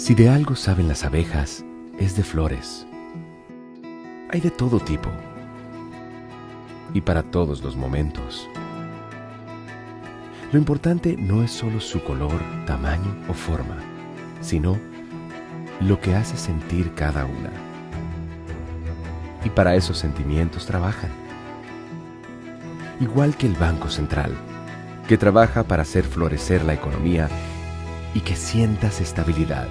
Si de algo saben las abejas, es de flores. Hay de todo tipo y para todos los momentos. Lo importante no es solo su color, tamaño o forma, sino lo que hace sentir cada una. Y para esos sentimientos trabajan. Igual que el Banco Central, que trabaja para hacer florecer la economía y que sientas estabilidad.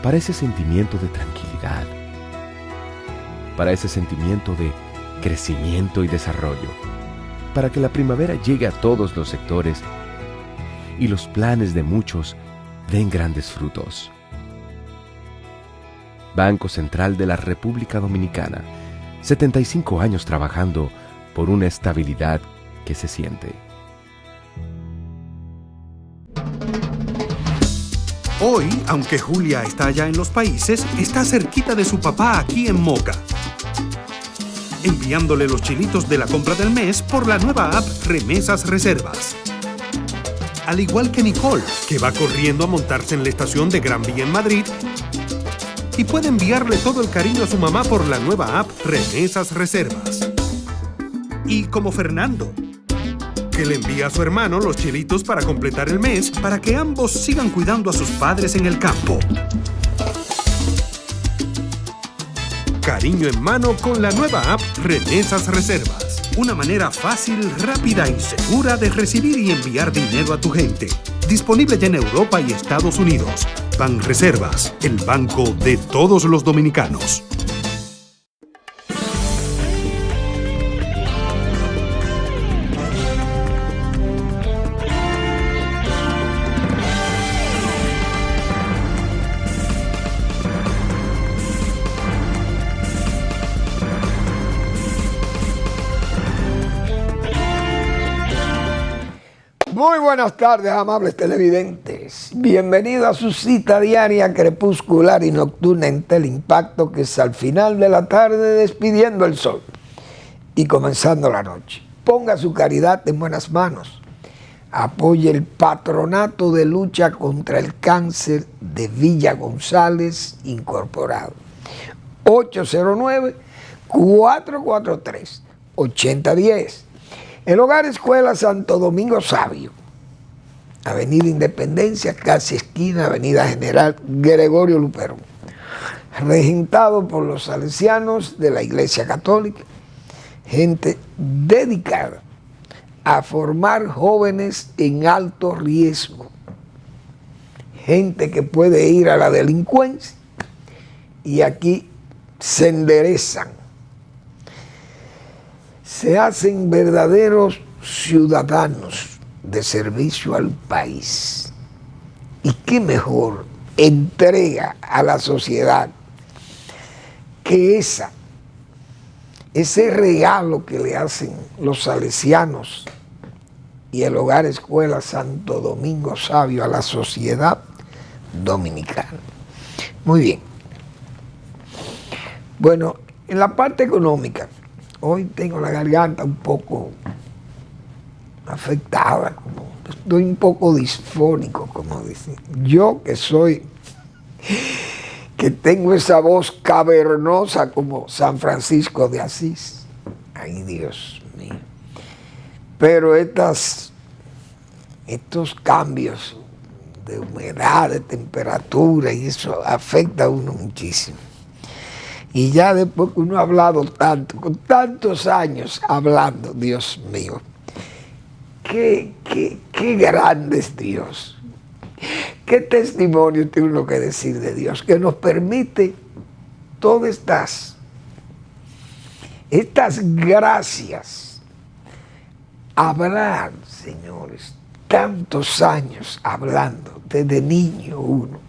Para ese sentimiento de tranquilidad, para ese sentimiento de crecimiento y desarrollo, para que la primavera llegue a todos los sectores y los planes de muchos den grandes frutos. Banco Central de la República Dominicana, 75 años trabajando por una estabilidad que se siente. Hoy, aunque Julia está allá en los países, está cerquita de su papá aquí en Moca, enviándole los chilitos de la compra del mes por la nueva app Remesas Reservas. Al igual que Nicole, que va corriendo a montarse en la estación de Gran Vía en Madrid y puede enviarle todo el cariño a su mamá por la nueva app Remesas Reservas. Y como Fernando, que le envía a su hermano los chilitos para completar el mes para que ambos sigan cuidando a sus padres en el campo. Cariño en mano con la nueva app Remesas Reservas. Una manera fácil, rápida y segura de recibir y enviar dinero a tu gente. Disponible ya en Europa y Estados Unidos. Banreservas, el banco de todos los dominicanos. Muy buenas tardes, amables televidentes. Bienvenidos a su cita diaria, crepuscular y nocturna en Teleimpacto, que es al final de la tarde despidiendo el sol y comenzando la noche. Ponga su caridad en buenas manos. Apoye el Patronato de Lucha contra el Cáncer de Villa González Incorporado. 809-443-8010. El Hogar Escuela Santo Domingo Sabio, Avenida Independencia, casi esquina Avenida General Gregorio Luperón, regentado por los salesianos de la Iglesia Católica, gente dedicada a formar jóvenes en alto riesgo, gente que puede ir a la delincuencia y aquí se enderezan. Se hacen verdaderos ciudadanos de servicio al país. Y qué mejor entrega a la sociedad que ese regalo que le hacen los salesianos y el Hogar Escuela Santo Domingo Sabio a la sociedad dominicana. Muy bien. Bueno, en la parte económica, hoy tengo la garganta un poco afectada, estoy un poco disfónico, como dicen. Yo que tengo esa voz cavernosa como San Francisco de Asís. Ay, Dios mío. Pero estos cambios de humedad, de temperatura, y eso afecta a uno muchísimo. Y ya después que uno ha hablado tanto, con tantos años hablando, Dios mío, qué grande es Dios. Qué testimonio tiene uno que decir de Dios, que nos permite todas estas gracias. Hablar, señores, tantos años hablando, desde niño uno.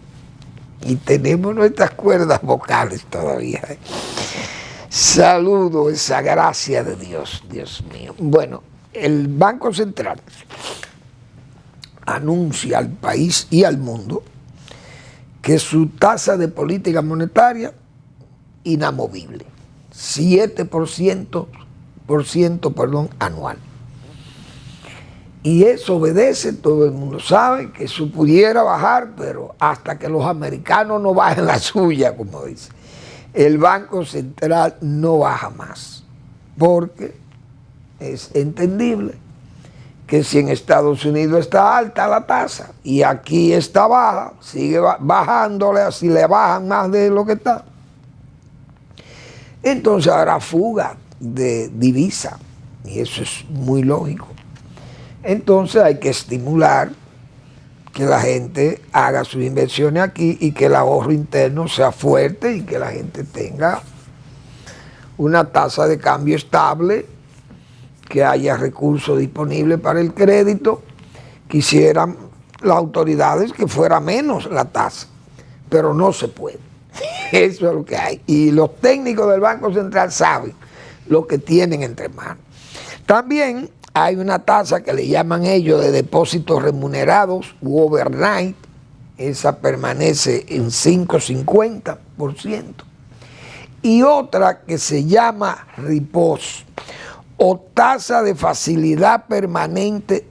Y tenemos nuestras cuerdas vocales todavía. Saludo esa gracia de Dios, Dios mío. Bueno, el Banco Central anuncia al país y al mundo que su tasa de política monetaria inamovible, 7% anual. Y eso obedece, todo el mundo sabe que eso pudiera bajar, pero hasta que los americanos no bajen la suya, como dice, el Banco Central no baja más. Porque es entendible que si en Estados Unidos está alta la tasa y aquí está baja, sigue bajándole, así le bajan más de lo que está, entonces habrá fuga de divisa, y eso es muy lógico. Entonces hay que estimular que la gente haga sus inversiones aquí y que el ahorro interno sea fuerte y que la gente tenga una tasa de cambio estable, que haya recursos disponibles para el crédito. Quisieran las autoridades que fuera menos la tasa, pero no se puede. Eso es lo que hay. Y los técnicos del Banco Central saben lo que tienen entre manos. También hay una tasa que le llaman ellos de depósitos remunerados u overnight. Esa permanece en 5,50%. Y otra que se llama RIPOS, o tasa de facilidad permanente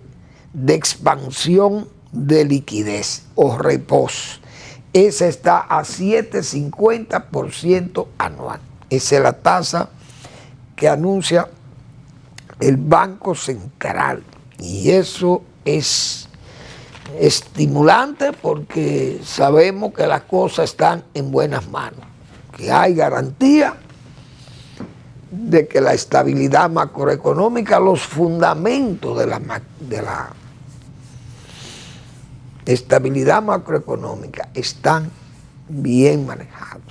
de expansión de liquidez, o RIPOS. Esa está a 7,50% anual. Esa es la tasa que anuncia el Banco Central. Y eso es estimulante porque sabemos que las cosas están en buenas manos, que hay garantía de que la estabilidad macroeconómica, los fundamentos de la estabilidad macroeconómica están bien manejados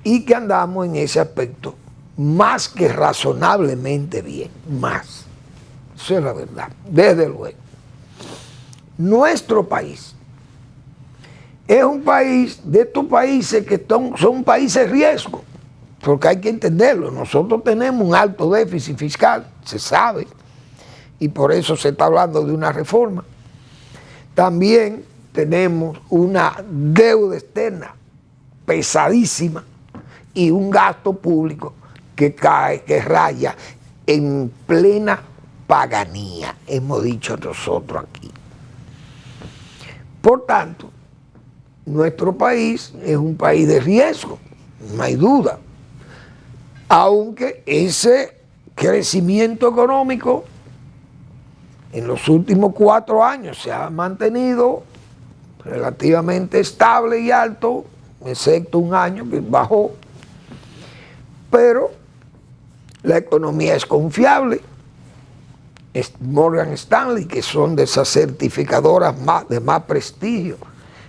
y que andamos en ese aspecto más que razonablemente bien, más. Eso es la verdad, desde luego. Nuestro país es un país de estos países que son países riesgo, porque hay que entenderlo. Nosotros tenemos un alto déficit fiscal, se sabe, y por eso se está hablando de una reforma. También tenemos una deuda externa pesadísima y un gasto público que cae, que raya en plena paganía, hemos dicho nosotros aquí. Por tanto, nuestro país es un país de riesgo, no hay duda, aunque ese crecimiento económico en los últimos 4 años se ha mantenido relativamente estable y alto, excepto un año que bajó, pero la economía es confiable. Morgan Stanley, que son de esas certificadoras de más prestigio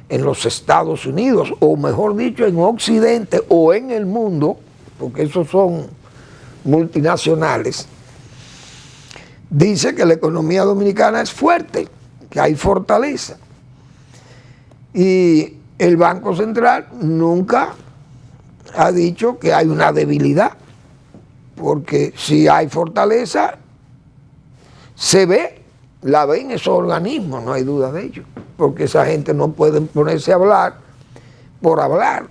en los Estados Unidos, o mejor dicho, en Occidente o en el mundo, porque esos son multinacionales, dice que la economía dominicana es fuerte, que hay fortaleza. Y el Banco Central nunca ha dicho que hay una debilidad, porque si hay fortaleza, se ve, la ven esos organismos, no hay duda de ello, porque esa gente no puede ponerse a hablar por hablar,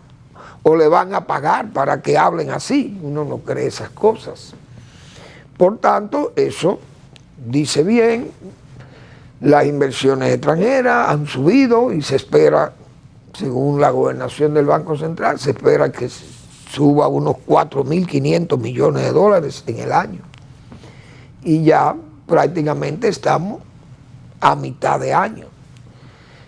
o le van a pagar para que hablen así. Uno no cree esas cosas. Por tanto, eso dice bien, las inversiones extranjeras han subido y se espera, según la gobernación del Banco Central, se espera que suba unos 4.500 millones de dólares en el año. Y ya prácticamente estamos a mitad de año.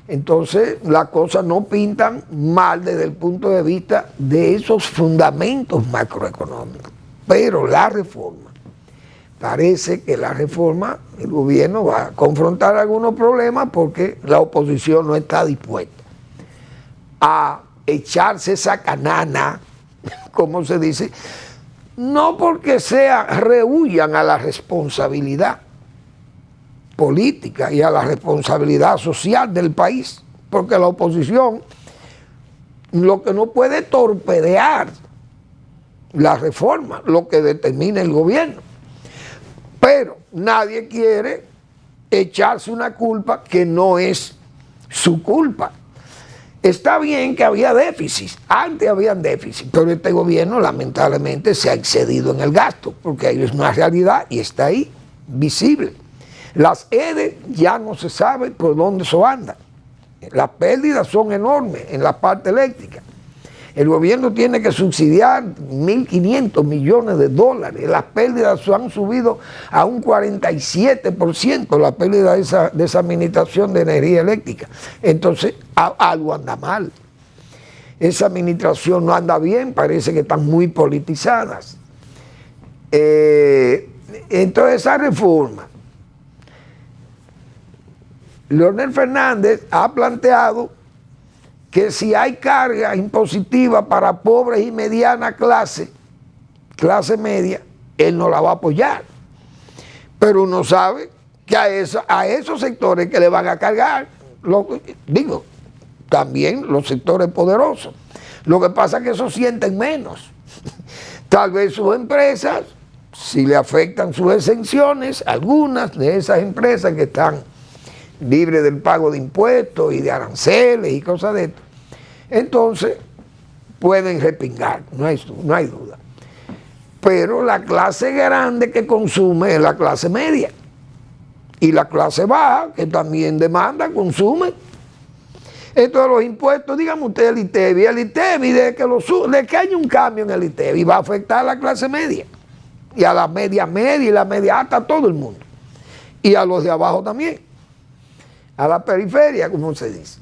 Entonces las cosas no pintan mal desde el punto de vista de esos fundamentos macroeconómicos. Pero la reforma, parece que la reforma, el gobierno va a confrontar algunos problemas porque la oposición no está dispuesta a echarse esa canana, como se dice, no porque rehuyan a la responsabilidad política y a la responsabilidad social del país, porque la oposición lo que no puede torpedear la reforma, lo que determina el gobierno, pero nadie quiere echarse una culpa que no es su culpa. Está bien que había déficit, antes habían déficit, pero este gobierno lamentablemente se ha excedido en el gasto, porque ahí es una realidad y está ahí, visible. Las EDE ya no se sabe por dónde eso anda. Las pérdidas son enormes en la parte eléctrica. El gobierno tiene que subsidiar 1.500 millones de dólares. Las pérdidas han subido a un 47%, la pérdida de esa administración de energía eléctrica. Entonces, algo anda mal. Esa administración no anda bien, parece que están muy politizadas. Entonces, esa reforma, Leonel Fernández ha planteado que si hay carga impositiva para pobres y mediana clase media, él no la va a apoyar. Pero uno sabe que a esos sectores que le van a cargar, también los sectores poderosos. Lo que pasa es que esos sienten menos. Tal vez sus empresas, si le afectan sus exenciones, algunas de esas empresas que están libres del pago de impuestos y de aranceles y cosas de esto, entonces pueden repingar, no hay duda. Pero la clase grande que consume es la clase media. Y la clase baja, que también demanda, consume. Entonces los impuestos, dígame usted el ITEVI, de que haya un cambio en el ITEVI, va a afectar a la clase media. Y a la media y la media alta, a todo el mundo. Y a los de abajo también. A la periferia, como se dice.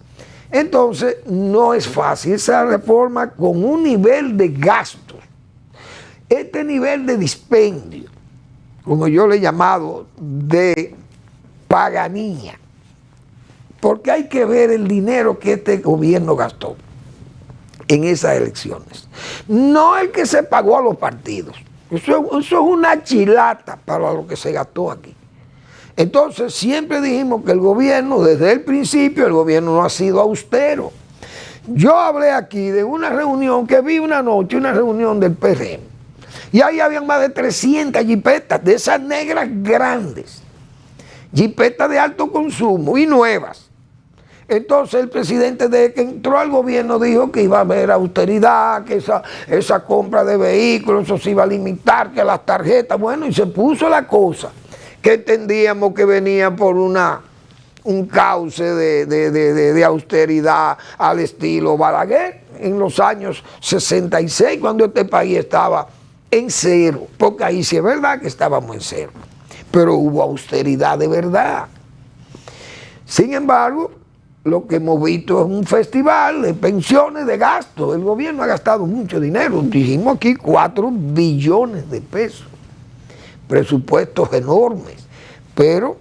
Entonces, no es fácil esa reforma con un nivel de gastos. Este nivel de dispendio, como yo le he llamado, de paganía. Porque hay que ver el dinero que este gobierno gastó en esas elecciones. No el que se pagó a los partidos. Eso es una chilata para lo que se gastó aquí. Entonces siempre dijimos que el gobierno, desde el principio, el gobierno no ha sido austero. Yo hablé aquí de una reunión que vi una noche, una reunión del PRM. Y ahí habían más de 300 jipetas, de esas negras grandes. Jipetas de alto consumo y nuevas. Entonces el presidente, desde que entró al gobierno, dijo que iba a haber austeridad, que esa compra de vehículos, eso se iba a limitar, que las tarjetas, bueno, y se puso la cosa, que entendíamos que venía por un cauce de austeridad al estilo Balaguer en los años 66, cuando este país estaba en cero, porque ahí sí es verdad que estábamos en cero, pero hubo austeridad de verdad. Sin embargo, lo que hemos visto es un festival de pensiones, de gastos. El gobierno ha gastado mucho dinero, dijimos aquí 4 billones de pesos, presupuestos enormes, pero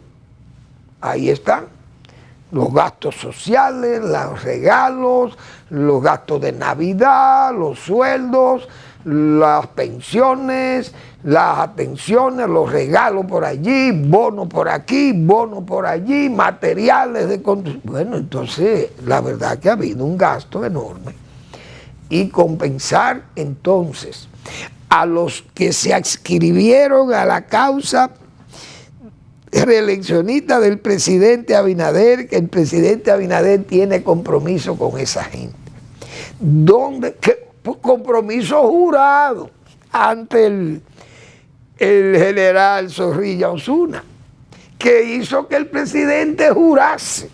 ahí están los gastos sociales, los regalos, los gastos de Navidad, los sueldos, las pensiones, las atenciones, los regalos por allí, bonos por aquí, bonos por allí, materiales de construcción. Bueno, entonces la verdad que ha habido un gasto enorme. Y compensar entonces a los que se adscribieron a la causa reeleccionista del presidente Abinader, que el presidente Abinader tiene compromiso con esa gente. Compromiso jurado ante el general Zorrilla Osuna, que hizo que el presidente jurase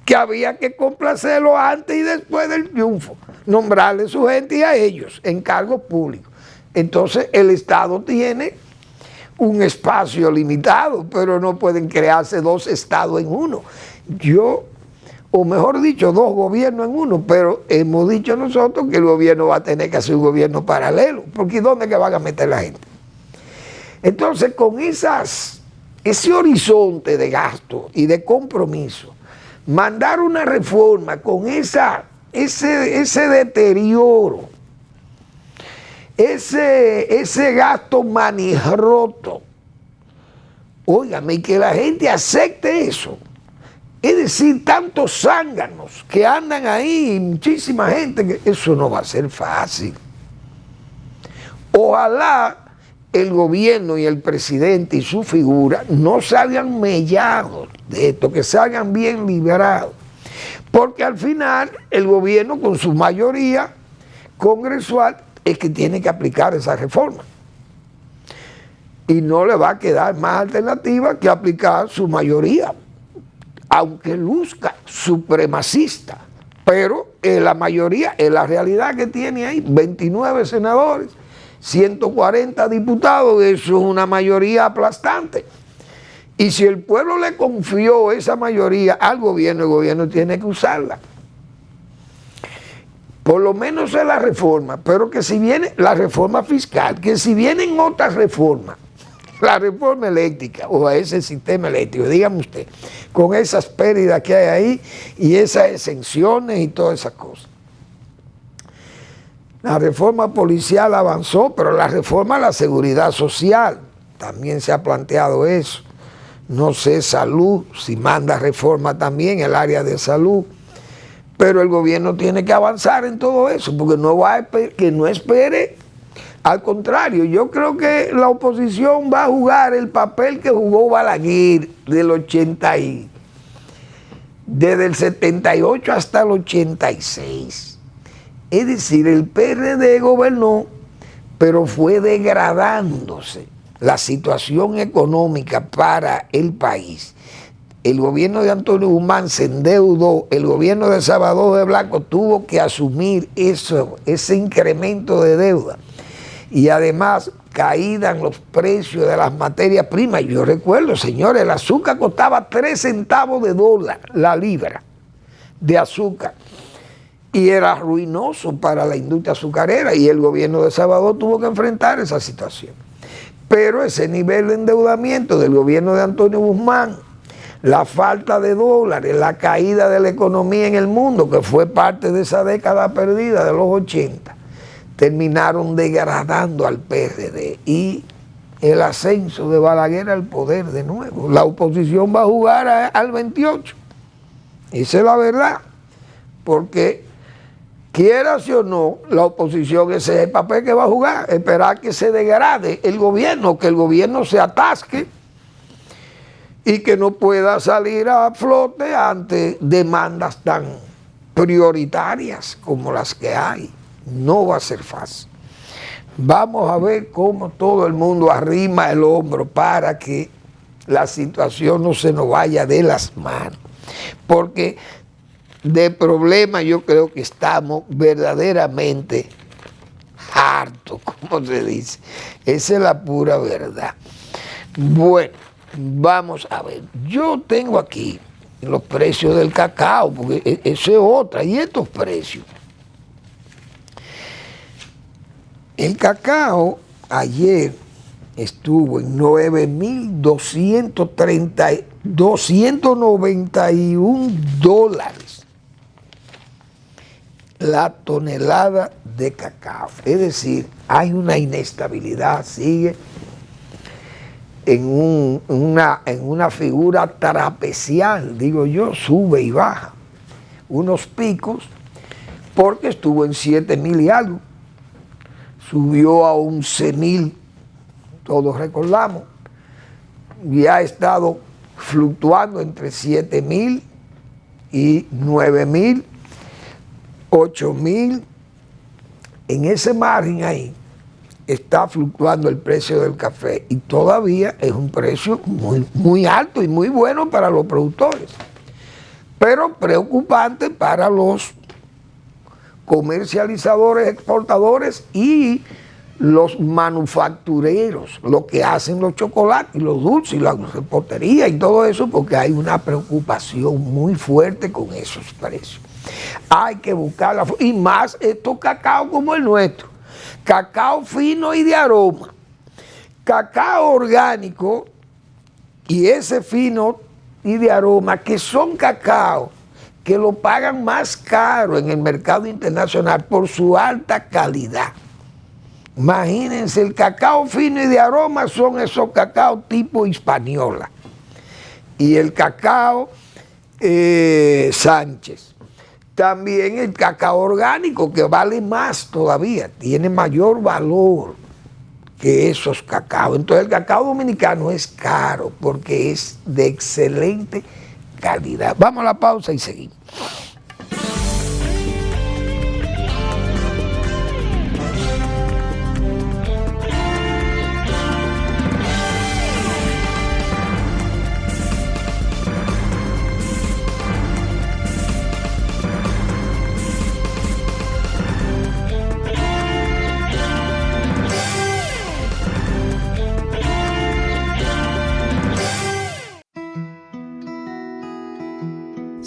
que había que complacerlo antes y después del triunfo, nombrarle su gente y a ellos en cargos públicos. Entonces el Estado tiene un espacio limitado, pero no pueden crearse 2 estados en uno. O mejor dicho, 2 gobiernos en uno, pero hemos dicho nosotros que el gobierno va a tener que hacer un gobierno paralelo, porque ¿dónde que van a meter la gente? Entonces, con ese horizonte de gasto y de compromiso, mandar una reforma con ese deterioro, ese gasto manijroto, óigame, y que la gente acepte eso. Es decir, tantos zánganos que andan ahí, muchísima gente, que eso no va a ser fácil. Ojalá el gobierno y el presidente y su figura no salgan mellados de esto, que salgan bien liberados. Porque al final el gobierno, con su mayoría congresual, es que tiene que aplicar esa reforma. y no le va a quedar más alternativa que aplicar su mayoría, aunque luzca supremacista. Pero la mayoría es la realidad que tiene ahí, 29 senadores, 140 diputados, eso es una mayoría aplastante. Y si el pueblo le confió esa mayoría al gobierno, el gobierno tiene que usarla. Por lo menos es la reforma, pero que si viene la reforma fiscal, que si vienen otras reformas, la reforma eléctrica o a ese sistema eléctrico, dígame usted, con esas pérdidas que hay ahí y esas exenciones y todas esas cosas. La reforma policial avanzó, pero la reforma a la seguridad social, también se ha planteado eso. No sé, salud, si manda reforma también el área de salud. Pero el gobierno tiene que avanzar en todo eso, porque no va que no espere. Al contrario, yo creo que la oposición va a jugar el papel que jugó Balaguer desde el 78 hasta el 86. Es decir, el PRD gobernó, pero fue degradándose la situación económica para el país. El gobierno de Antonio Guzmán se endeudó, el gobierno de Salvador de Blanco tuvo que asumir ese incremento de deuda. Y además caída en los precios de las materias primas. Yo recuerdo, señores, el azúcar costaba 3 centavos de dólar la libra de azúcar. Y era ruinoso para la industria azucarera y el gobierno de Salvador tuvo que enfrentar esa situación. Pero ese nivel de endeudamiento del gobierno de Antonio Guzmán, la falta de dólares, la caída de la economía en el mundo, que fue parte de esa década perdida de los 80, terminaron degradando al PRD y el ascenso de Balaguer al poder de nuevo. La oposición va a jugar al 28. Esa es la verdad. Porque, quieras o no, la oposición ese es el papel que va a jugar. Esperar que se degrade el gobierno, que el gobierno se atasque y que no pueda salir a flote ante demandas tan prioritarias como las que hay. No va a ser fácil. Vamos a ver cómo todo el mundo arrima el hombro para que la situación no se nos vaya de las manos. Porque de problema yo creo que estamos verdaderamente hartos, como se dice. Esa es la pura verdad. Bueno, vamos a ver. Yo tengo aquí los precios del cacao, porque eso es otra. Y estos precios. El cacao ayer estuvo en 9.291 dólares la tonelada de cacao. Es decir, hay una inestabilidad, sigue en una figura trapecial, digo yo, sube y baja. Unos picos, porque estuvo en 7.000 y algo. Subió a 11.000, todos recordamos, y ha estado fluctuando entre 7.000 y 9.000, 8.000. En ese margen ahí está fluctuando el precio del café y todavía es un precio muy, muy alto y muy bueno para los productores, pero preocupante para los comercializadores, exportadores y los manufactureros, lo que hacen los chocolates, los dulces, y la repostería y todo eso, porque hay una preocupación muy fuerte con esos precios. Hay que buscar y más estos cacao como el nuestro, cacao fino y de aroma, cacao orgánico y ese fino y de aroma, que son cacao que lo pagan más caro en el mercado internacional por su alta calidad. Imagínense, el cacao fino y de aroma son esos cacao tipo Hispaniola. Y el cacao Sánchez. También el cacao orgánico, que vale más todavía, tiene mayor valor que esos cacao. Entonces el cacao dominicano es caro porque es de excelente calidad. Vamos a la pausa y seguimos.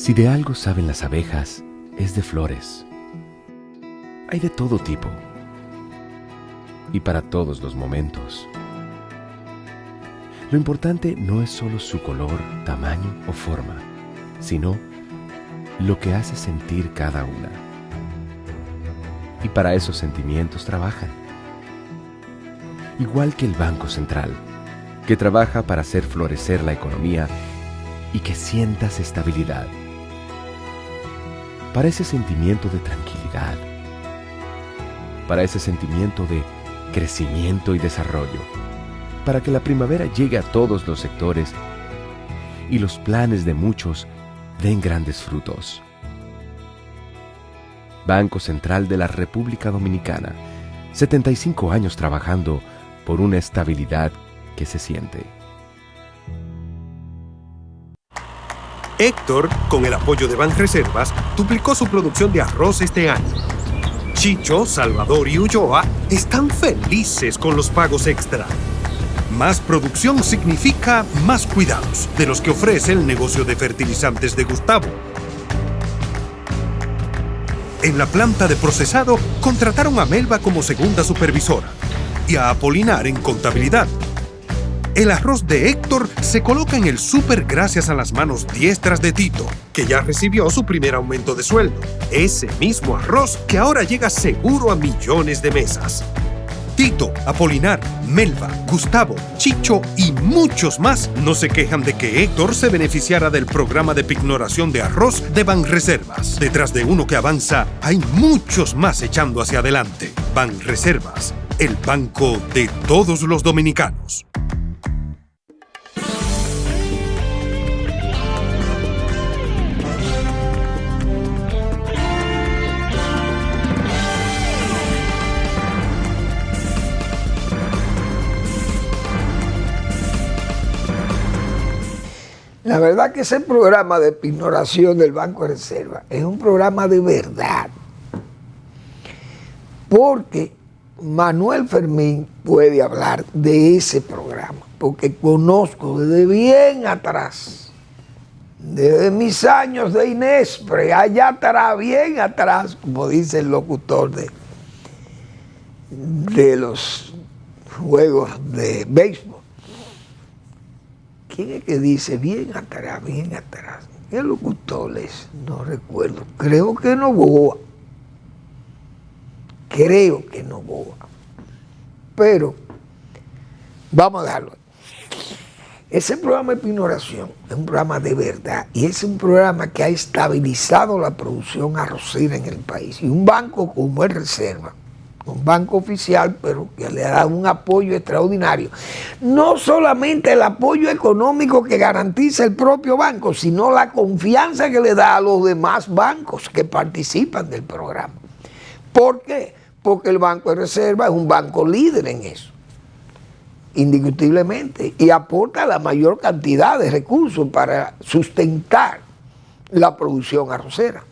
Si de algo saben las abejas, es de flores. Hay de todo tipo y para todos los momentos. Lo importante no es solo su color, tamaño o forma, sino lo que hace sentir cada una. Y para esos sentimientos trabajan. Igual que el Banco Central, que trabaja para hacer florecer la economía y que sientas estabilidad. Para ese sentimiento de tranquilidad, para ese sentimiento de crecimiento y desarrollo, para que la primavera llegue a todos los sectores y los planes de muchos den grandes frutos. Banco Central de la República Dominicana, 75 años trabajando por una estabilidad que se siente. Héctor, con el apoyo de Banreservas, duplicó su producción de arroz este año. Chicho, Salvador y Ulloa están felices con los pagos extra. Más producción significa más cuidados, de los que ofrece el negocio de fertilizantes de Gustavo. En la planta de procesado, contrataron a Melba como segunda supervisora y a Apolinar en contabilidad. El arroz de Héctor se coloca en el súper gracias a las manos diestras de Tito, que ya recibió su primer aumento de sueldo. Ese mismo arroz que ahora llega seguro a millones de mesas. Tito, Apolinar, Melba, Gustavo, Chicho y muchos más no se quejan de que Héctor se beneficiara del programa de pignoración de arroz de Banreservas. Detrás de uno que avanza, hay muchos más echando hacia adelante. Banreservas, el banco de todos los dominicanos. La verdad que ese programa de pignoración del Banco de Reserva es un programa de verdad. Porque Manuel Fermín puede hablar de ese programa. Porque conozco desde bien atrás, desde mis años de Inespre, allá atrás, bien atrás, como dice el locutor de los juegos de béisbol. ¿Quién es que dice bien atrás, bien atrás? ¿Qué locutor es? No recuerdo. Creo que Novoa. Pero vamos a dejarlo. Ese programa de pignoración es un programa de verdad y es un programa que ha estabilizado la producción arrocera en el país. Y un banco como el Reserva, un banco oficial, pero que le da un apoyo extraordinario. No solamente el apoyo económico que garantiza el propio banco, sino la confianza que le da a los demás bancos que participan del programa. ¿Por qué? Porque el Banco de Reserva es un banco líder en eso, indiscutiblemente, y aporta la mayor cantidad de recursos para sustentar la producción arrocera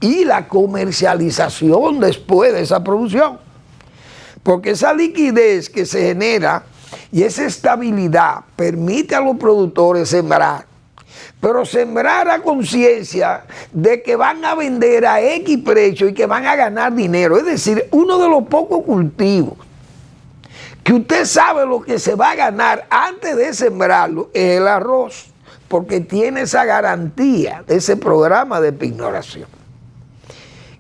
y la comercialización después de esa producción. Porque esa liquidez que se genera y esa estabilidad permite a los productores sembrar, pero sembrar a conciencia de que van a vender a X precio y que van a ganar dinero. Es decir, uno de los pocos cultivos que usted sabe lo que se va a ganar antes de sembrarlo es el arroz, porque tiene esa garantía de ese programa de pignoración.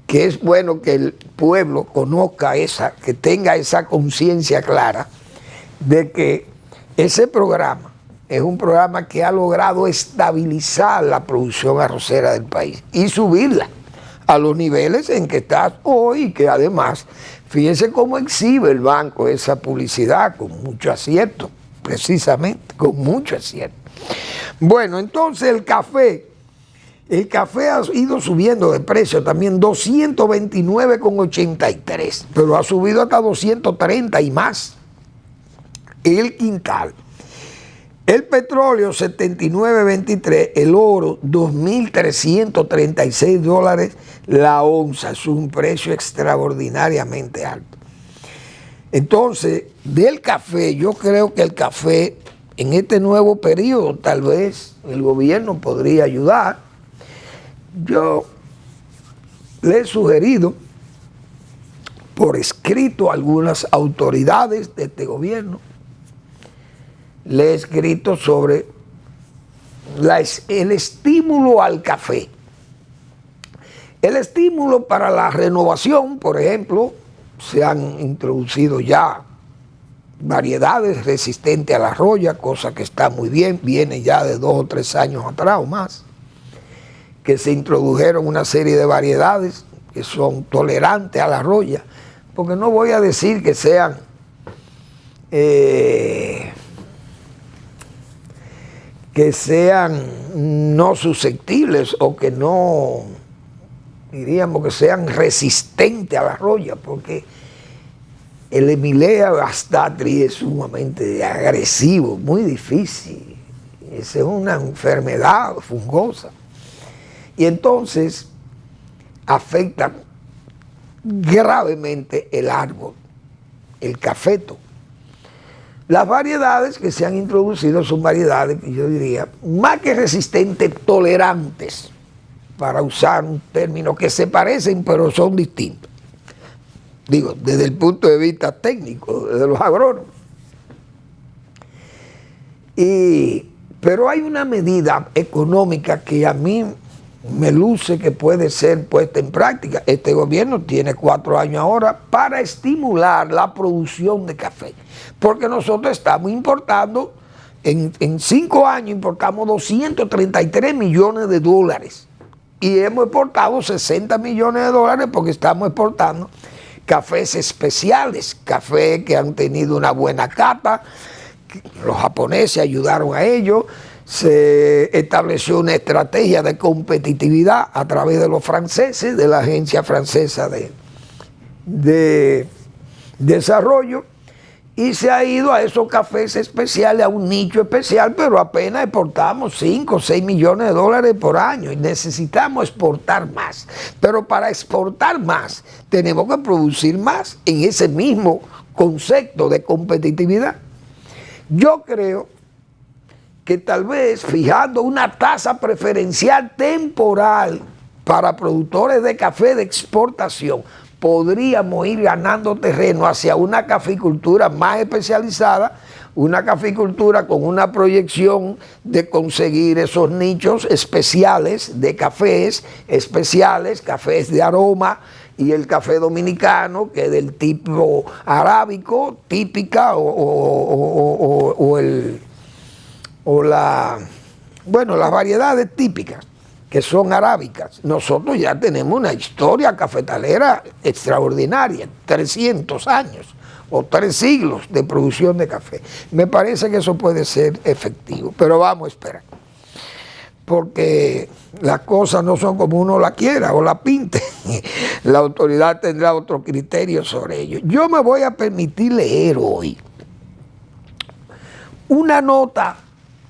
Que es bueno que el pueblo conozca que tenga esa conciencia clara de que ese programa es un programa que ha logrado estabilizar la producción arrocera del país y subirla a los niveles en que está hoy, y que además, fíjense cómo exhibe el banco esa publicidad con mucho acierto, precisamente, con mucho acierto. Bueno, entonces el café ha ido subiendo de precio también 229,83, pero ha subido hasta 230 y más el quintal. El petróleo 79.23, el oro $2.336 la onza, es un precio extraordinariamente alto. Entonces, del café, yo creo que el café en este nuevo periodo tal vez el gobierno podría ayudar Yo le he sugerido por escrito a algunas autoridades de este gobierno, le he escrito sobre el estímulo al café. El estímulo para la renovación, por ejemplo, se han introducido ya variedades resistentes a la roya, cosa que está muy bien, viene ya de 2 o 3 años atrás o más, que se introdujeron una serie de variedades que son tolerantes a la roya, porque no voy a decir que sean no susceptibles o que no, diríamos que sean resistentes a la roya, porque el Hemileia bastatri es sumamente agresivo, muy difícil. Esa es una enfermedad fungosa. Y entonces afecta gravemente el árbol, el cafeto. Las variedades que se han introducido son variedades que yo diría, más que resistentes, tolerantes, para usar un término que se parecen pero son distintos. Digo, desde el punto de vista técnico, de los agrónomos. Pero hay una medida económica que a mí me luce que puede ser puesta en práctica. Este gobierno tiene 4 años ahora para estimular la producción de café, porque nosotros estamos importando, en 5 años importamos 233 millones de dólares y hemos exportado 60 millones de dólares porque estamos exportando cafés especiales, café que han tenido una buena cata, los japoneses ayudaron a ellos. Se estableció una estrategia de competitividad a través de los franceses, de la Agencia Francesa de Desarrollo, y se ha ido a esos cafés especiales, a un nicho especial, pero apenas exportamos 5 o 6 millones de dólares por año y necesitamos exportar más. Pero para exportar más tenemos que producir más en ese mismo concepto de competitividad. Yo creo que tal vez fijando una tasa preferencial temporal para productores de café de exportación, podríamos ir ganando terreno hacia una caficultura más especializada, una caficultura con una proyección de conseguir esos nichos especiales de cafés especiales, cafés de aroma, y el café dominicano, que es del tipo arábico, típica, las variedades típicas que son arábicas. Nosotros ya tenemos una historia cafetalera extraordinaria, 300 años o 3 siglos de producción de café. Me parece que eso puede ser efectivo, pero vamos a esperar, porque las cosas no son como uno la quiera o la pinte. La autoridad tendrá otro criterio sobre ello. Yo me voy a permitir leer hoy una nota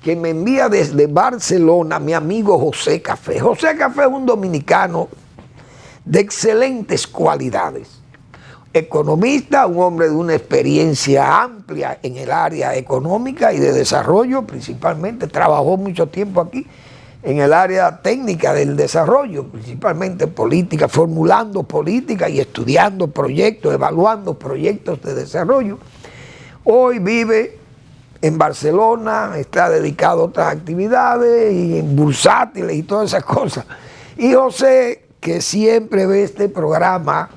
que me envía desde Barcelona mi amigo José Café. José Café es un dominicano de excelentes cualidades. Economista, un hombre de una experiencia amplia en el área económica y de desarrollo, principalmente. Trabajó mucho tiempo aquí en el área técnica del desarrollo, principalmente política, formulando política y estudiando proyectos, evaluando proyectos de desarrollo. Hoy vive en Barcelona, está dedicado a otras actividades y en bursátiles y todas esas cosas. Y José, que siempre ve este programa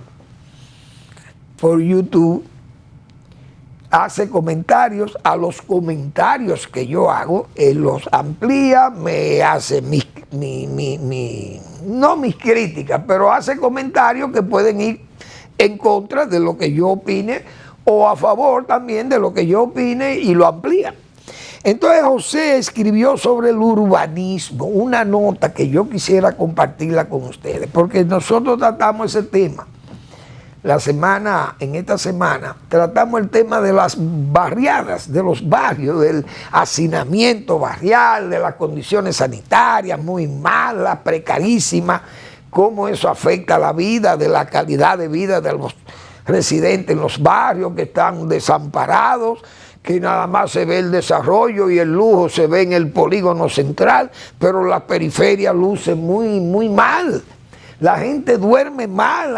por YouTube, hace comentarios. A los comentarios que yo hago, él los amplía, me hace no mis críticas, pero hace comentarios que pueden ir en contra de lo que yo opine o a favor también de lo que yo opine, y lo amplía. Entonces José escribió sobre el urbanismo, una nota que yo quisiera compartirla con ustedes, porque nosotros tratamos ese tema. En esta semana, tratamos el tema de las barriadas, de los barrios, del hacinamiento barrial, de las condiciones sanitarias muy malas, precarísimas, cómo eso afecta la vida, de la calidad de vida de los residentes en los barrios que están desamparados, que nada más se ve el desarrollo y el lujo se ve en el polígono central, pero la periferia luce muy mal. La gente duerme mal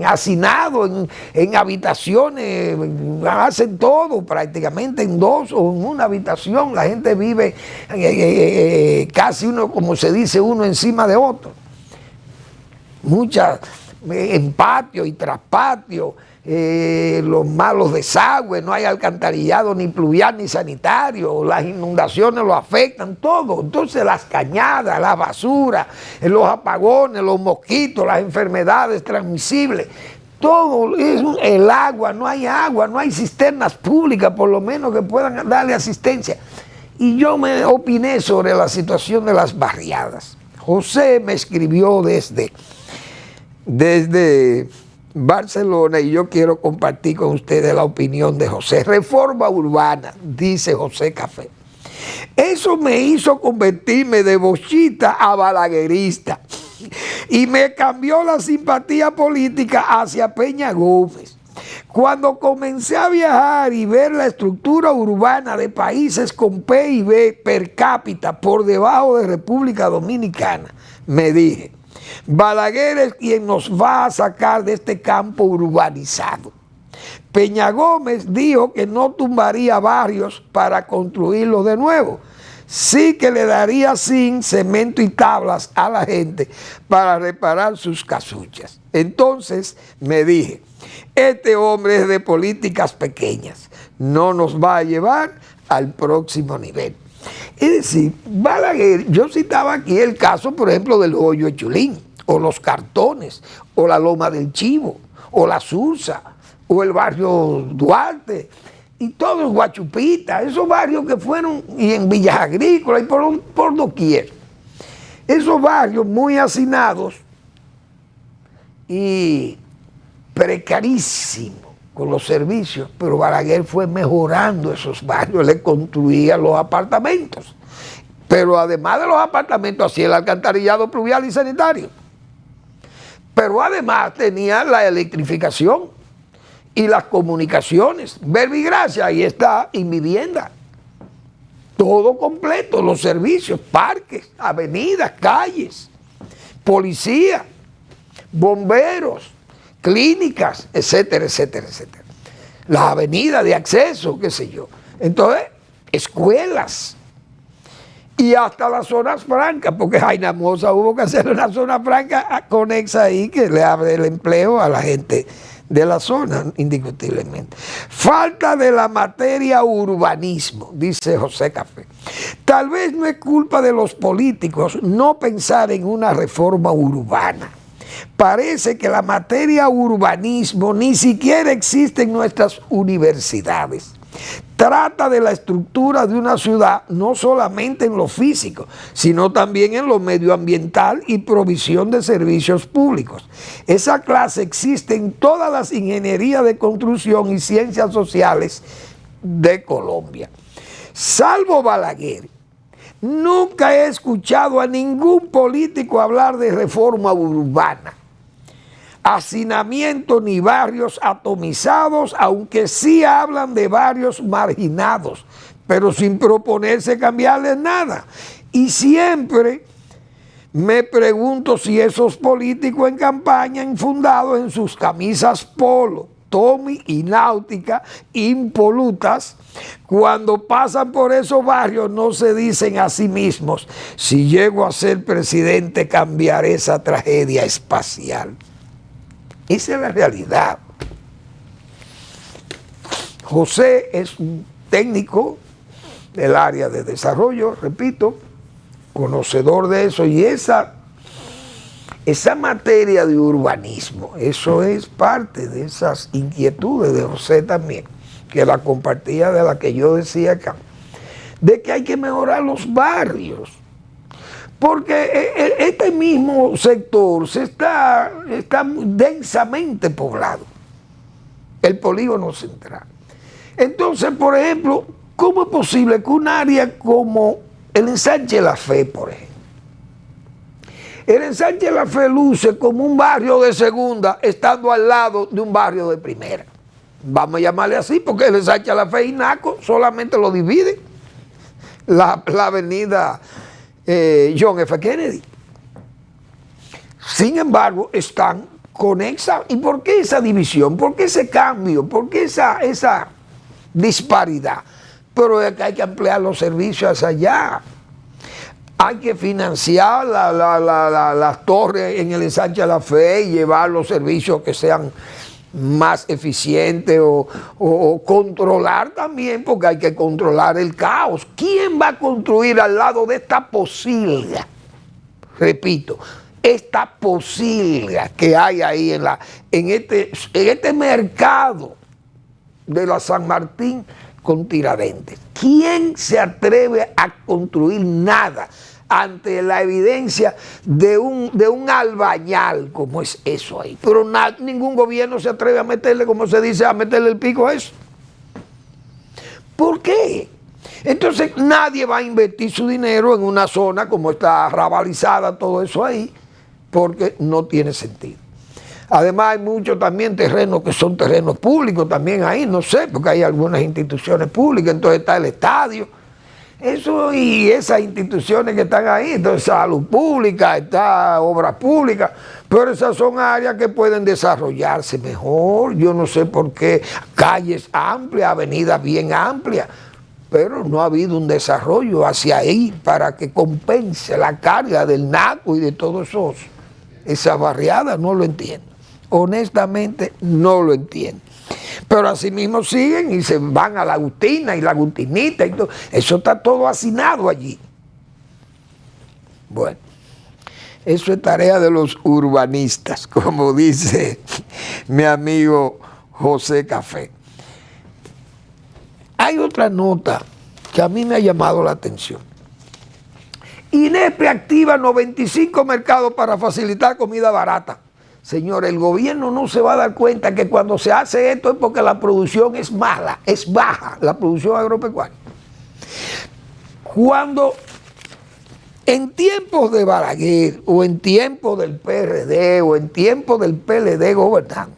hacinado, en habitaciones, hacen todo prácticamente en dos o en una habitación. La gente vive casi uno, como se dice, uno encima de otro. Muchas en patio y tras patio, los malos desagües, no hay alcantarillado ni pluvial ni sanitario, las inundaciones lo afectan todo. Entonces las cañadas, la basura, los apagones, los mosquitos, las enfermedades transmisibles, todo es el agua, no hay cisternas públicas por lo menos que puedan darle asistencia. Y yo me opiné sobre la situación de las barriadas. José me escribió desde Barcelona y yo quiero compartir con ustedes la opinión de José. Reforma urbana, dice José Café. Eso me hizo convertirme de bochita a balaguerista y me cambió la simpatía política hacia Peña Gómez. Cuando comencé a viajar y ver la estructura urbana de países con PIB per cápita por debajo de República Dominicana, me dije, Balaguer es quien nos va a sacar de este campo urbanizado. Peña Gómez dijo que no tumbaría barrios para construirlos de nuevo, sí que le daría zinc, cemento y tablas a la gente para reparar sus casuchas. Entonces me dije, este hombre es de políticas pequeñas, no nos va a llevar al próximo nivel. Es decir, Balaguer, yo citaba aquí el caso, por ejemplo, del Hoyo de Chulín, o los Cartones, o la Loma del Chivo, o la Sursa, o el barrio Duarte, y todos Guachupita, esos barrios que fueron, y en Villas Agrícolas, y por doquier. Esos barrios muy hacinados y precarísimos con los servicios, pero Balaguer fue mejorando esos barrios, le construía los apartamentos. Pero además de los apartamentos, hacía el alcantarillado pluvial y sanitario. Pero además tenía la electrificación y las comunicaciones. Verbigracia, ahí está, y vivienda. Todo completo, los servicios, parques, avenidas, calles, policía, bomberos, clínicas, etcétera, etcétera, etcétera. Las avenidas de acceso, qué sé yo. Entonces, escuelas. Y hasta las zonas francas, porque Jaina Mosa hubo que hacer una zona franca conexa ahí que le abre el empleo a la gente de la zona, indiscutiblemente. Falta de la materia urbanismo, dice José Café. Tal vez no es culpa de los políticos no pensar en una reforma urbana. Parece que la materia urbanismo ni siquiera existe en nuestras universidades. Trata de la estructura de una ciudad no solamente en lo físico, sino también en lo medioambiental y provisión de servicios públicos. Esa clase existe en todas las ingenierías de construcción y ciencias sociales de Colombia. Salvo Balaguer, nunca he escuchado a ningún político hablar de reforma urbana, hacinamiento ni barrios atomizados, aunque sí hablan de barrios marginados, pero sin proponerse cambiarles nada. Y siempre me pregunto si esos políticos en campaña infundados en sus camisas polo, Tommy y náutica impolutas, cuando pasan por esos barrios no se dicen a sí mismos, si llego a ser presidente cambiaré esa tragedia espacial. Esa es la realidad. José es un técnico del área de desarrollo, repito, conocedor de eso, y esa materia de urbanismo, eso es parte de esas inquietudes de José también, que la compartía de la que yo decía acá, de que hay que mejorar los barrios. Porque este mismo sector está densamente poblado, el polígono central. Entonces, por ejemplo, ¿cómo es posible que un área como el Ensanche La Fe, por ejemplo, El ensanche La Fe luce como un barrio de segunda, estando al lado de un barrio de primera. Vamos a llamarle así, porque el ensanche La Fe y Naco solamente lo divide la avenida John F. Kennedy. Sin embargo, están conexas. ¿Y por qué esa división? ¿Por qué ese cambio? ¿Por qué esa disparidad? Pero es que hay que ampliar los servicios hacia allá. Hay que financiar las torres en el ensanche La Fe y llevar los servicios que sean más eficientes o controlar también, porque hay que controlar el caos. ¿Quién va a construir al lado de esta posilga? Repito, esta posilga que hay ahí en este mercado de la San Martín con Tiradentes. ¿Quién se atreve a construir nada ante la evidencia de un albañal como es eso ahí? Pero ningún gobierno se atreve a meterle, como se dice, a meterle el pico a eso. ¿Por qué? Entonces nadie va a invertir su dinero en una zona como está rabalizada todo eso ahí, porque no tiene sentido. Además hay muchos también terrenos que son terrenos públicos también ahí, no sé, porque hay algunas instituciones públicas, entonces está el estadio, eso y esas instituciones que están ahí, entonces salud pública, está obras públicas, pero esas son áreas que pueden desarrollarse mejor. Yo no sé por qué calles amplias, avenidas bien amplias, pero no ha habido un desarrollo hacia ahí para que compense la carga del Naco y de todos esa barriada. No lo entiendo. Honestamente no lo entiendo. Pero así mismo siguen y se van a la Agustina y la Agustinita y todo. Eso está todo hacinado allí. Bueno, eso es tarea de los urbanistas, como dice mi amigo José Café. Hay otra nota que a mí me ha llamado la atención. INEPE activa 95 mercados para facilitar comida barata. Señor, el gobierno no se va a dar cuenta que cuando se hace esto es porque la producción es mala, es baja, la producción agropecuaria. Cuando en tiempos de Balaguer, o en tiempos del PRD, o en tiempos del PLD gobernando,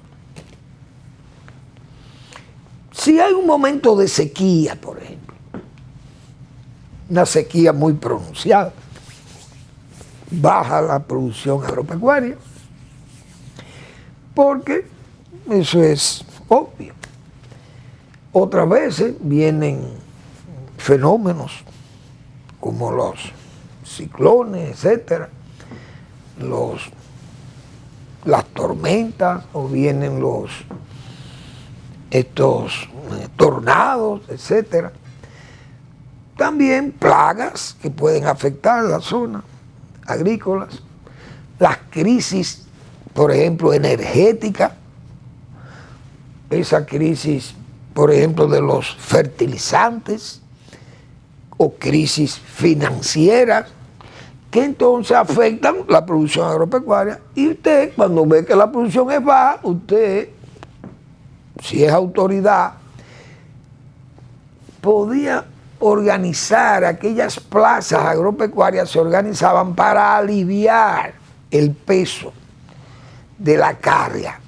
si hay un momento de sequía, por ejemplo, una sequía muy pronunciada, baja la producción agropecuaria, porque eso es obvio. Otras veces vienen fenómenos como los ciclones, etcétera, las tormentas, o vienen estos tornados, etcétera. También plagas que pueden afectar las zonas agrícolas, las crisis, por ejemplo, energética, esa crisis, por ejemplo, de los fertilizantes, o crisis financieras, que entonces afectan la producción agropecuaria. Y usted, cuando ve que la producción es baja, usted, si es autoridad, podía organizar aquellas plazas agropecuarias, se organizaban para aliviar el peso de la carga,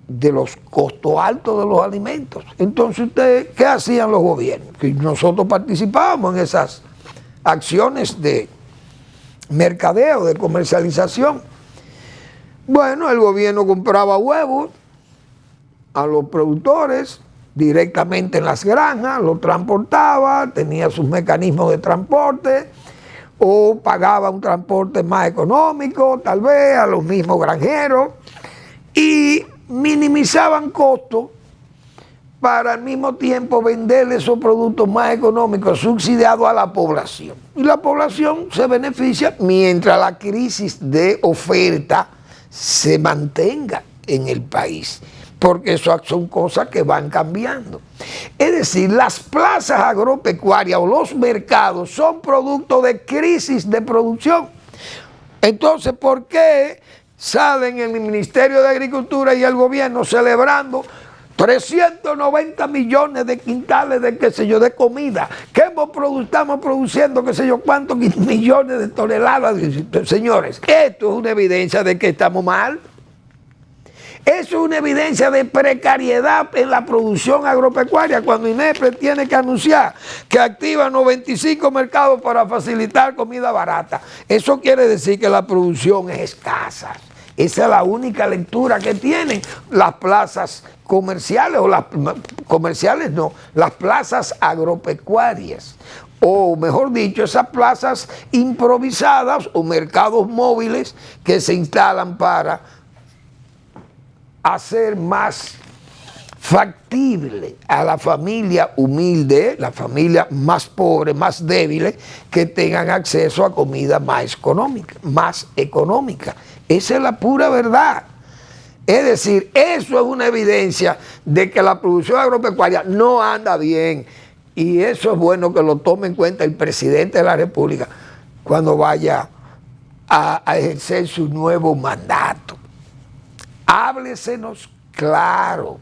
de los costos altos de los alimentos. Entonces, ¿qué hacían los gobiernos? Que nosotros participábamos en esas acciones de mercadeo, de comercialización. Bueno, el gobierno compraba huevos a los productores directamente en las granjas, los transportaba, tenía sus mecanismos de transporte, o pagaba un transporte más económico, tal vez, a los mismos granjeros, y minimizaban costos para al mismo tiempo venderle esos productos más económicos subsidiados a la población. Y la población se beneficia mientras la crisis de oferta se mantenga en el país, porque eso son cosas que van cambiando. Es decir, las plazas agropecuarias o los mercados son producto de crisis de producción. Entonces, ¿por qué salen el Ministerio de Agricultura y el gobierno celebrando 390 millones de quintales de qué sé yo, de comida, que estamos produciendo qué sé yo cuántos millones de toneladas. Señores, esto es una evidencia de que estamos mal. Eso es una evidencia de precariedad en la producción agropecuaria, cuando INEPRE tiene que anunciar que activa 95 mercados para facilitar comida barata. Eso quiere decir que la producción es escasa. Esa es la única lectura que tienen las plazas comerciales, o las comerciales no, las plazas agropecuarias. O mejor dicho, esas plazas improvisadas o mercados móviles que se instalan para hacer más factible a la familia humilde, la familia más pobre, más débil, que tengan acceso a comida más económica. Esa es la pura verdad. Es decir, eso es una evidencia de que la producción agropecuaria no anda bien, y eso es bueno que lo tome en cuenta el presidente de la República cuando vaya a ejercer su nuevo mandato. Háblesenos claro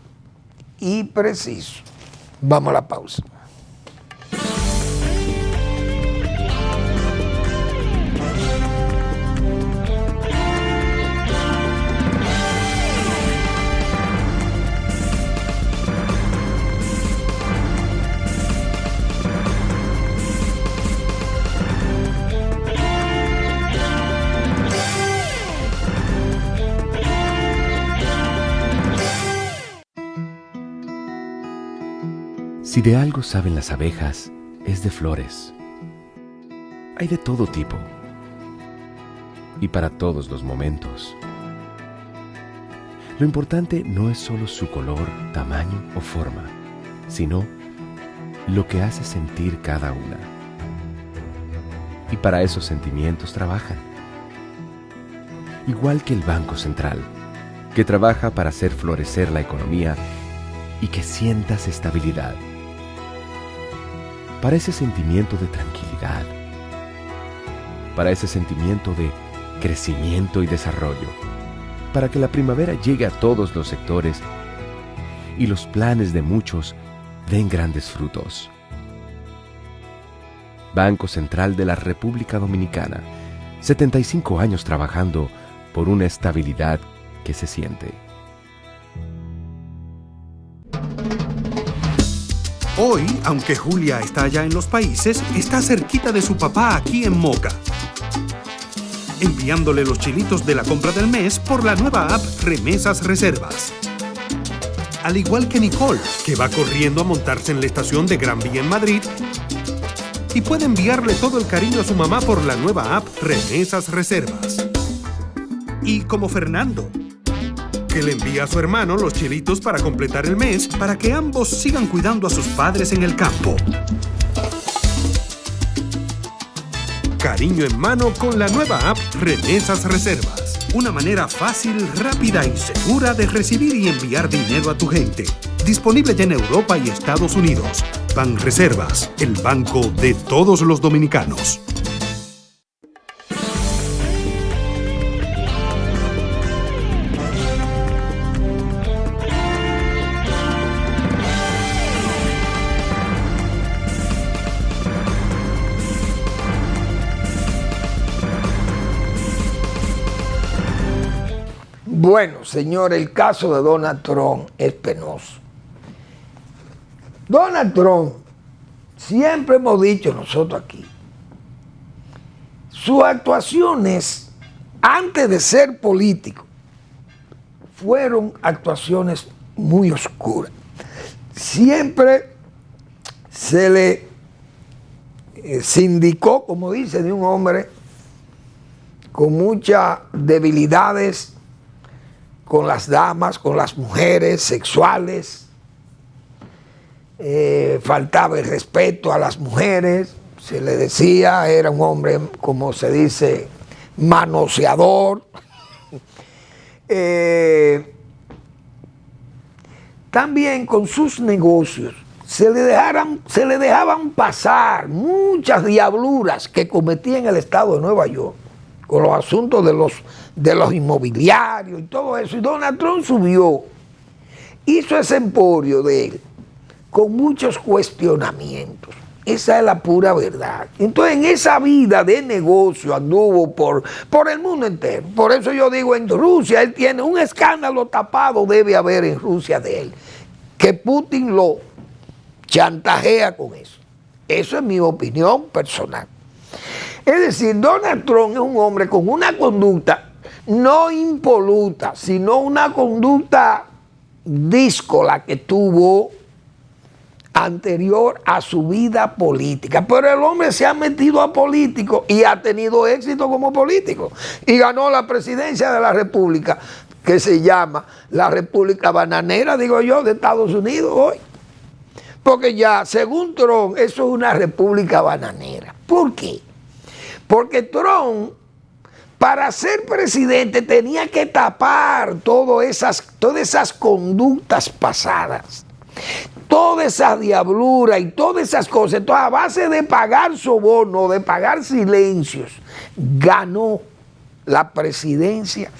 y preciso. Vamos a la pausa. Si de algo saben las abejas, es de flores. Hay de todo tipo y para todos los momentos. Lo importante no es solo su color, tamaño o forma, sino lo que hace sentir cada una. Y para esos sentimientos trabajan. Igual que el Banco Central, que trabaja para hacer florecer la economía y que sientas estabilidad. Para ese sentimiento de tranquilidad, para ese sentimiento de crecimiento y desarrollo, para que la primavera llegue a todos los sectores y los planes de muchos den grandes frutos. Banco Central de la República Dominicana, 75 años trabajando por una estabilidad que se siente. Hoy, aunque Julia está allá en los países, está cerquita de su papá aquí en Moca, enviándole los chilitos de la compra del mes por la nueva app Remesas Reservas. Al igual que Nicole, que va corriendo a montarse en la estación de Gran Vía en Madrid, y puede enviarle todo el cariño a su mamá por la nueva app Remesas Reservas. Y como Fernando, que le envía a su hermano los chilitos para completar el mes, para que ambos sigan cuidando a sus padres en el campo. Cariño en mano con la nueva app Remesas Reservas. Una manera fácil, rápida y segura de recibir y enviar dinero a tu gente. Disponible ya en Europa y Estados Unidos. Banreservas, el banco de todos los dominicanos. Bueno, señor, el caso de Donald Trump es penoso. Donald Trump, siempre hemos dicho nosotros aquí, sus actuaciones antes de ser político fueron actuaciones muy oscuras. Siempre se le sindicó, como dice, de un hombre con muchas debilidades con las damas, con las mujeres sexuales, faltaba el respeto a las mujeres, se le decía, era un hombre, como se dice, manoseador. También con sus negocios se le dejaban pasar muchas diabluras que cometía en el estado de Nueva York, con los asuntos de los inmobiliarios y todo eso. Y Donald Trump subió hizo ese emporio de él con muchos cuestionamientos. Esa es la pura verdad. Entonces, en esa vida de negocio anduvo por el mundo entero. Por eso yo digo, en Rusia, él tiene un escándalo tapado, debe haber en Rusia de él, que Putin lo chantajea con eso. Eso es mi opinión personal. Es decir, Donald Trump es un hombre con una conducta no impoluta, sino una conducta díscola que tuvo anterior a su vida política. Pero el hombre se ha metido a político y ha tenido éxito como político. Y ganó la presidencia de la República, que se llama la República Bananera, digo yo, de Estados Unidos hoy. Porque ya, según Trump, eso es una república bananera. ¿Por qué? Porque Trump, para ser presidente, tenía que tapar todas esas conductas pasadas, toda esa diablura y todas esas cosas. Entonces, a base de pagar soborno, de pagar silencios, ganó la presidencia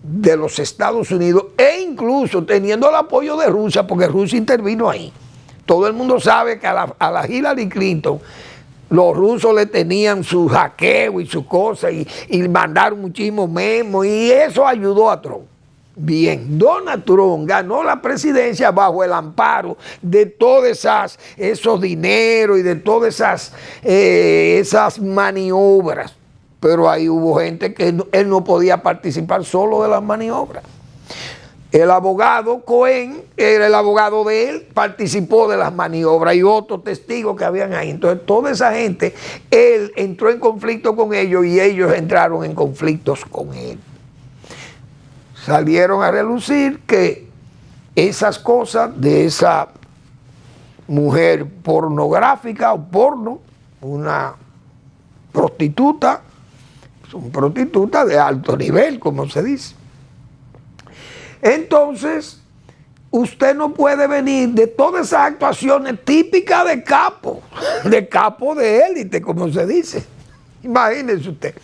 de los Estados Unidos, e incluso teniendo el apoyo de Rusia, porque Rusia intervino ahí. Todo el mundo sabe que a la Hillary Clinton los rusos le tenían su hackeo y su cosa y mandaron muchísimos memos, y eso ayudó a Trump. Bien, Donald Trump ganó la presidencia bajo el amparo de todos esos dineros y de todas esas maniobras. Pero ahí hubo gente que él no podía participar solo de las maniobras. El abogado Cohen, era el abogado de él, participó de las maniobras y otros testigos que habían ahí. Entonces, toda esa gente, él entró en conflicto con ellos y ellos entraron en conflictos con él. Salieron a relucir que esas cosas de esa mujer pornográfica o porno, una prostituta, son prostitutas de alto nivel, como se dice. Entonces, usted no puede venir de todas esas actuaciones típicas de capo de élite, como se dice. Imagínese usted.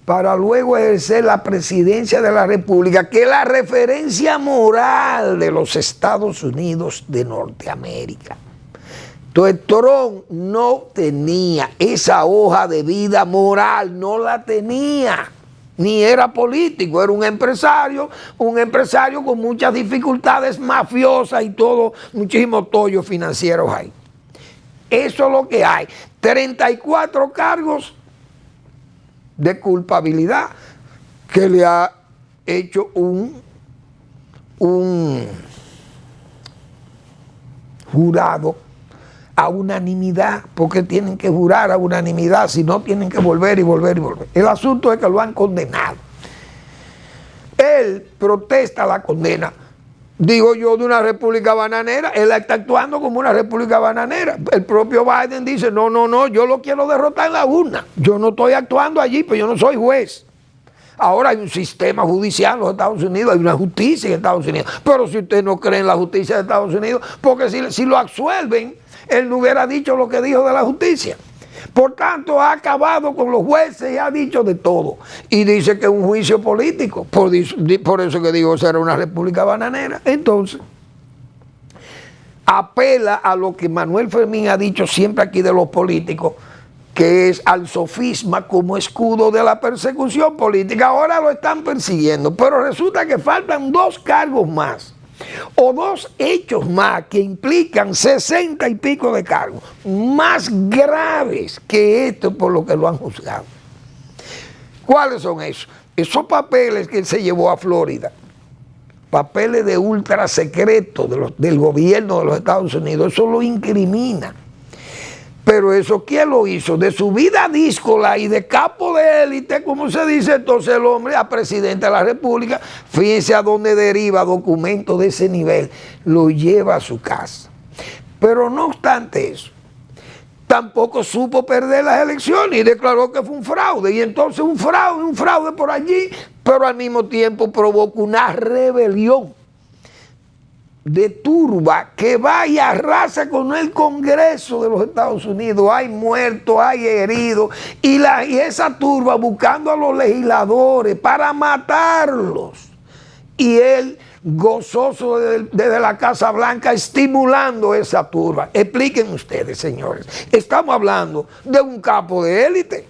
Para luego ejercer la presidencia de la República, que es la referencia moral de los Estados Unidos de Norteamérica. Entonces, Trump no tenía esa hoja de vida moral, no la tenía. Ni era político, era un empresario con muchas dificultades mafiosas y todo, muchísimos tollos financieros hay. Eso es lo que hay. 34 cargos de culpabilidad que le ha hecho un jurado a unanimidad, porque tienen que jurar a unanimidad, si no tienen que volver y volver y volver. El asunto es que lo han condenado. Él protesta la condena, digo yo, de una república bananera. Él está actuando como una república bananera. El propio Biden dice, no, yo lo quiero derrotar en la urna. Yo no estoy actuando allí, pero yo no soy juez. Ahora hay un sistema judicial en los Estados Unidos, hay una justicia en Estados Unidos. Pero si usted no cree en la justicia de Estados Unidos, porque si lo absuelven, él no hubiera dicho lo que dijo de la justicia. Por tanto, ha acabado con los jueces y ha dicho de todo. Y dice que es un juicio político. Por eso que digo, será una república bananera. Entonces, apela a lo que Manuel Fermín ha dicho siempre aquí de los políticos, que es al sofisma como escudo de la persecución política. Ahora lo están persiguiendo, pero resulta que faltan 2 cargos más, o 2 hechos más que implican 60 y pico de cargos, más graves que esto por lo que lo han juzgado. ¿Cuáles son esos? Esos papeles que él se llevó a Florida, papeles de ultra secreto del gobierno de los Estados Unidos, eso lo incrimina. Pero eso, ¿quién lo hizo? De su vida díscola y de capo de élite, como se dice, entonces el hombre a presidente de la República, fíjense a dónde deriva documentos de ese nivel, lo lleva a su casa. Pero no obstante eso, tampoco supo perder las elecciones y declaró que fue un fraude. Y entonces un fraude por allí, pero al mismo tiempo provoca una rebelión de turba que va y arrasa con el Congreso de los Estados Unidos. Hay muertos, hay heridos, y esa turba buscando a los legisladores para matarlos. Y él gozoso desde la Casa Blanca, estimulando esa turba. Expliquen ustedes, señores. Estamos hablando de un capo de élite.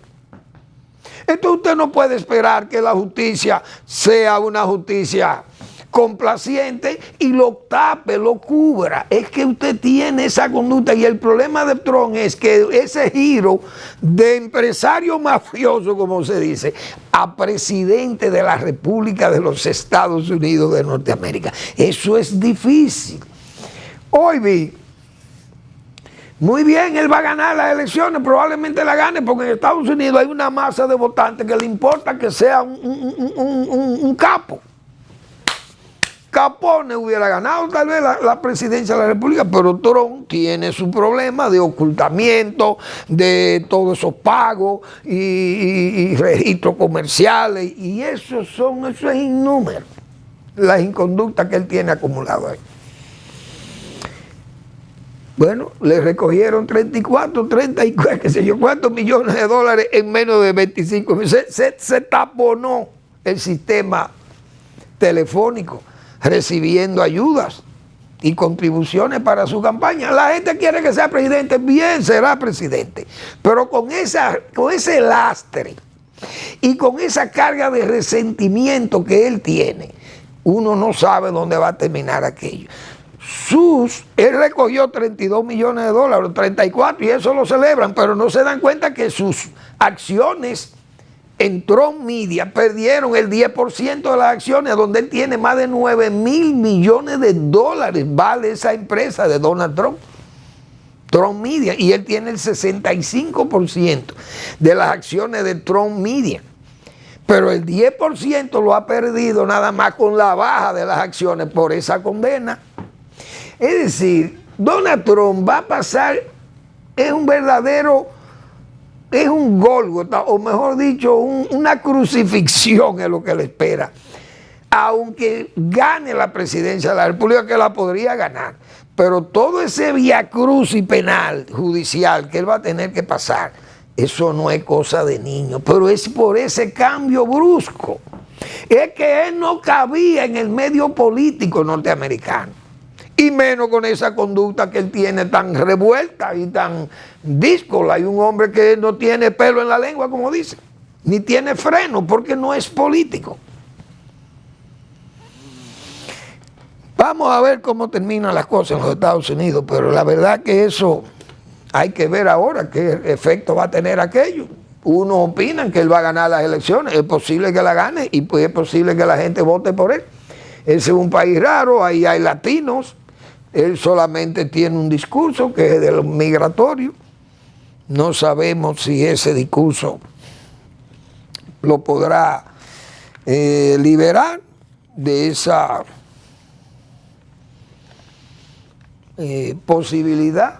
Entonces usted no puede esperar que la justicia sea una justicia complaciente y lo tape, lo cubra. Es que usted tiene esa conducta y el problema de Trump es que ese giro de empresario mafioso, como se dice, a presidente de la República de los Estados Unidos de Norteamérica, eso es difícil. Hoy vi, muy bien, él va a ganar las elecciones, probablemente la gane, porque en Estados Unidos hay una masa de votantes que le importa que sea un capo. Capone hubiera ganado tal vez la presidencia de la República, pero Trump tiene su problema de ocultamiento, de todos esos pagos y registros comerciales, y eso es innúmero, las inconductas que él tiene acumulado ahí. Bueno, le recogieron 34, 34, qué sé yo, cuántos millones de dólares en menos de 25 meses. Se taponó el sistema telefónico, recibiendo ayudas y contribuciones para su campaña. La gente quiere que sea presidente, bien, será presidente, pero con ese lastre y con esa carga de resentimiento que él tiene, uno no sabe dónde va a terminar aquello. Él recogió 32 millones de dólares, 34, y eso lo celebran, pero no se dan cuenta que sus acciones en Trump Media perdieron el 10% de las acciones, donde él tiene más de 9,000 millones de dólares, vale esa empresa de Donald Trump, Trump Media, y él tiene el 65% de las acciones de Trump Media. Pero el 10% lo ha perdido nada más con la baja de las acciones por esa condena. Es decir, Donald Trump va a pasar, es un Gólgota, o mejor dicho, una crucifixión es lo que le espera. Aunque gane la presidencia de la República, que la podría ganar, pero todo ese viacrucis penal, judicial, que él va a tener que pasar, eso no es cosa de niño, pero es por ese cambio brusco. Es que él no cabía en el medio político norteamericano, y menos con esa conducta que él tiene tan revuelta y tan díscola. Hay un hombre que no tiene pelo en la lengua, como dice, ni tiene freno, porque no es político. Vamos a ver cómo terminan las cosas en los Estados Unidos, pero la verdad que eso hay que ver ahora qué efecto va a tener aquello. Unos opinan que él va a ganar las elecciones, es posible que la gane y pues es posible que la gente vote por él. Ese es un país raro, ahí hay latinos. Él solamente tiene un discurso que es de los migratorios. No sabemos si ese discurso lo podrá liberar de esa posibilidad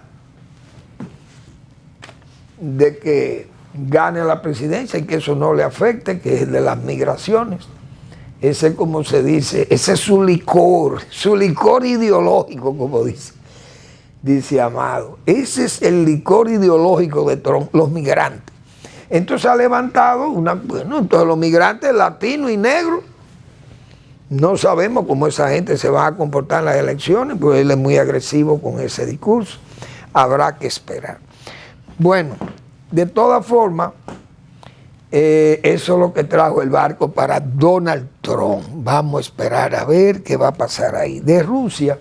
de que gane la presidencia y que eso no le afecte, que es el de las migraciones. Ese, como se dice, ese es su licor ideológico, como dice Amado. Ese es el licor ideológico de Trump, los migrantes. Entonces ha levantado entonces los migrantes latinos y negros, no sabemos cómo esa gente se va a comportar en las elecciones, porque él es muy agresivo con ese discurso. Habrá que esperar. Bueno, de todas formas, eso es lo que trajo el barco para Donald Trump. Vamos a esperar a ver qué va a pasar ahí. De Rusia,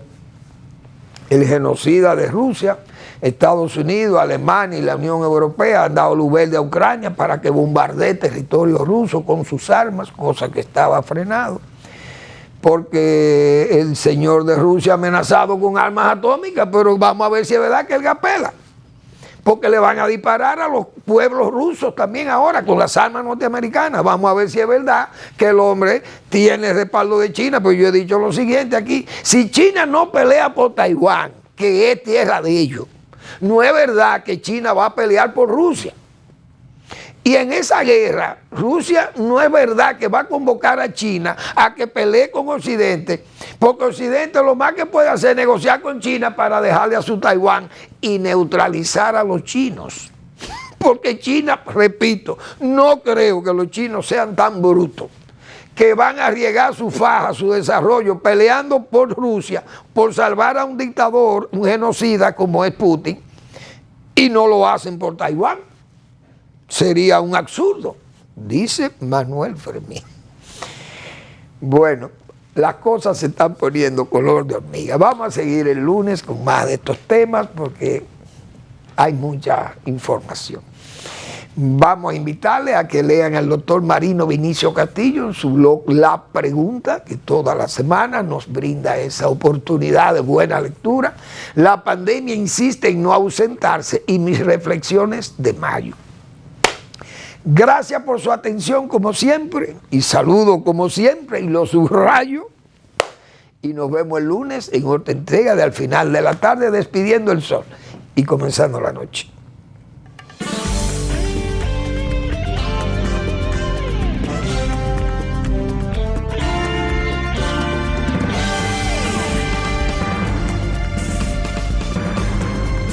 el genocida de Rusia, Estados Unidos, Alemania y la Unión Europea han dado luz verde a Ucrania para que bombardee territorio ruso con sus armas, cosa que estaba frenado, porque el señor de Rusia ha amenazado con armas atómicas, pero vamos a ver si es verdad que él apela, porque le van a disparar a los pueblos rusos también ahora con las armas norteamericanas. Vamos a ver si es verdad que el hombre tiene respaldo de China, pero yo he dicho lo siguiente aquí: si China no pelea por Taiwán, que es tierra de ellos, no es verdad que China va a pelear por Rusia. Y en esa guerra, Rusia no es verdad que va a convocar a China a que pelee con Occidente, porque Occidente lo más que puede hacer es negociar con China para dejarle a su Taiwán y neutralizar a los chinos. Porque China, repito, no creo que los chinos sean tan brutos que van a arriesgar su faja, su desarrollo, peleando por Rusia, por salvar a un dictador, un genocida como es Putin, y no lo hacen por Taiwán. Sería un absurdo, dice Manuel Fermín. Bueno, las cosas se están poniendo color de hormiga. Vamos a seguir el lunes con más de estos temas porque hay mucha información. Vamos a invitarles a que lean al doctor Marino Vinicio Castillo en su blog La Pregunta, que toda la semana nos brinda esa oportunidad de buena lectura. La pandemia insiste en no ausentarse y mis reflexiones de mayo. Gracias por su atención como siempre y saludo como siempre y lo subrayo. Y nos vemos el lunes en otra entrega de Al Final de la Tarde, despidiendo el sol y comenzando la noche.